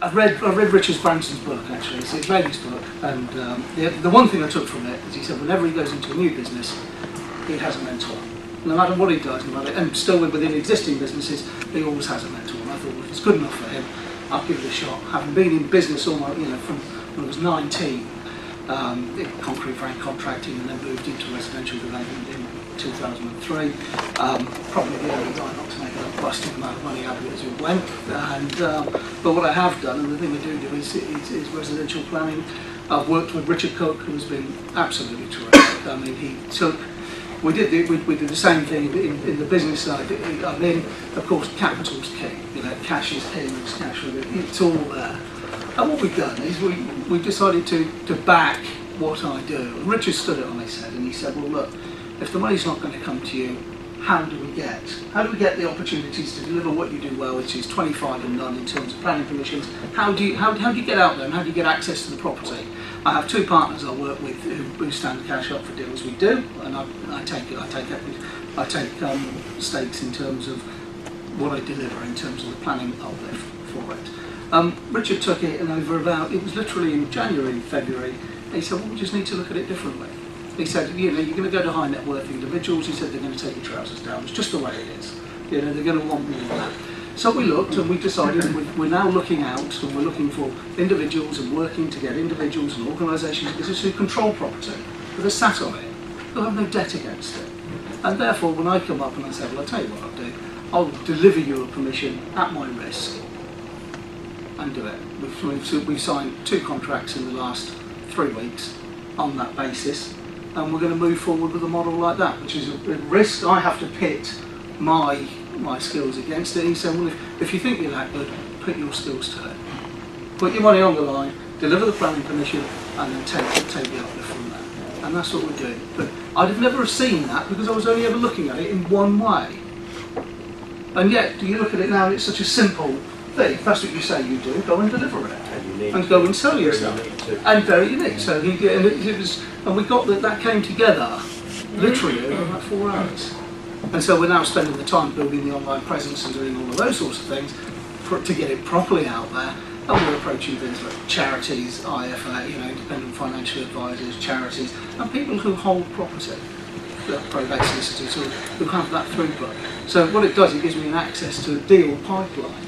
I've read Richard Branson's book, actually. It's his latest book, and the one thing I took from it is he said whenever he goes into a new business, he has a mentor. No matter what he does, and still within existing businesses, he always has a mentor. And I thought, well, if it's good enough for him, I'll give it a shot. Having been in business almost, from when I was 19, concrete frame contracting, and then moved into residential development in 2003. Probably the only guy not to make a busting amount of money out of it as it went. But what I have done, and the thing I do is residential planning. I've worked with Richard Cook, who's been absolutely terrific. I mean, we did the same thing in the business side. I mean, of course, capital's king. Cash is king. It's all there. And what we've done is we decided to back what I do. And Richard stood it on his head, and he said, well, look, if the money's not going to come to you, how do we get the opportunities to deliver what you do well, which is 25 and none in terms of planning permissions? How do you get out there, and how do you get access to the property? I have two partners I work with who stand cash up for deals we do, and I take stakes in terms of what I deliver in terms of the planning uplift for it. Richard took it, and it was literally in January, February, he said, well, we just need to look at it differently. He said, you're going to go to high net worth individuals. He said they're going to take your trousers down. It's just the way it is. They're going to want more of that. So we looked, and we decided we're now looking out, and we're looking for individuals and working to get individuals and organisations who control property, who are sat on it, who have no debt against it. And therefore, when I come up and I say, well, I'll tell you what I'll do. I'll deliver you a permission at my risk and do it. We've signed 2 contracts in the last 3 weeks on that basis. And we're going to move forward with a model like that, which is a risk. I have to pit my skills against it. He said, well, if you think you're that good, put your skills to it. Put your money on the line, deliver the planning permission, and then take the uplift from there. And that's what we're doing. But I'd have never seen that because I was only ever looking at it in one way. And yet, you look at it now, and it's such a simple thing. If that's what you say you do, go and deliver it. And go and sell yourself. And very unique. So and we got that came together literally over about 4 hours. And so we're now spending the time building the online presence and doing all of those sorts of things to get it properly out there. And we're approaching things like charities, IFA, independent financial advisors, charities, and people who hold property, probate solicitors who have that throughput. So what it does, it gives me an access to a deal pipeline.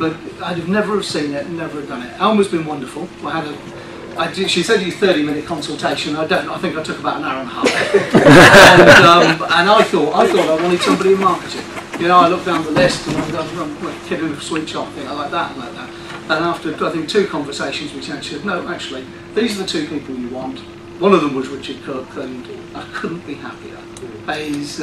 But I'd have never seen it and never have done it. Elma's been wonderful. She said you 30-minute consultation. I think I took about an hour and a half. and I thought I wanted somebody in marketing. I looked down the list and I'm a kid in a sweet shop, I like that and like that. And after I think 2 conversations, we said, no, actually, these are the 2 people you want. One of them was Richard Cook, and I couldn't be happier. He's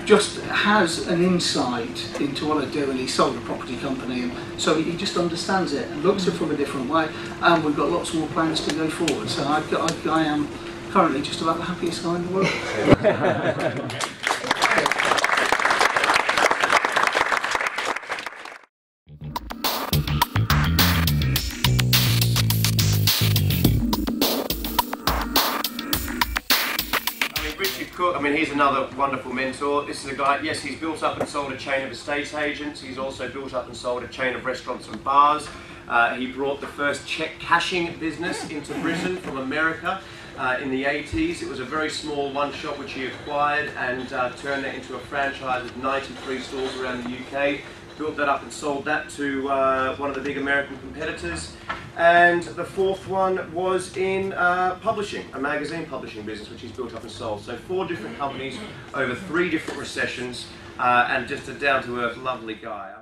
just has an insight into what I do, and he sold a property company, and so he just understands it and looks at it from a different way, and we've got lots more plans to go forward. So I am currently just about the happiest guy in the world. I mean, he's another wonderful mentor. This is a guy, yes, he's built up and sold a chain of estate agents. He's also built up and sold a chain of restaurants and bars. He brought the first check cashing business into Britain from America in the 80s. It was a very small one shop which he acquired and turned it into a franchise of 93 stores around the UK. Built that up and sold that to one of the big American competitors. And the 4th one was in publishing, a magazine publishing business which he's built up and sold. So 4 different companies over 3 different recessions, and just a down-to-earth lovely guy.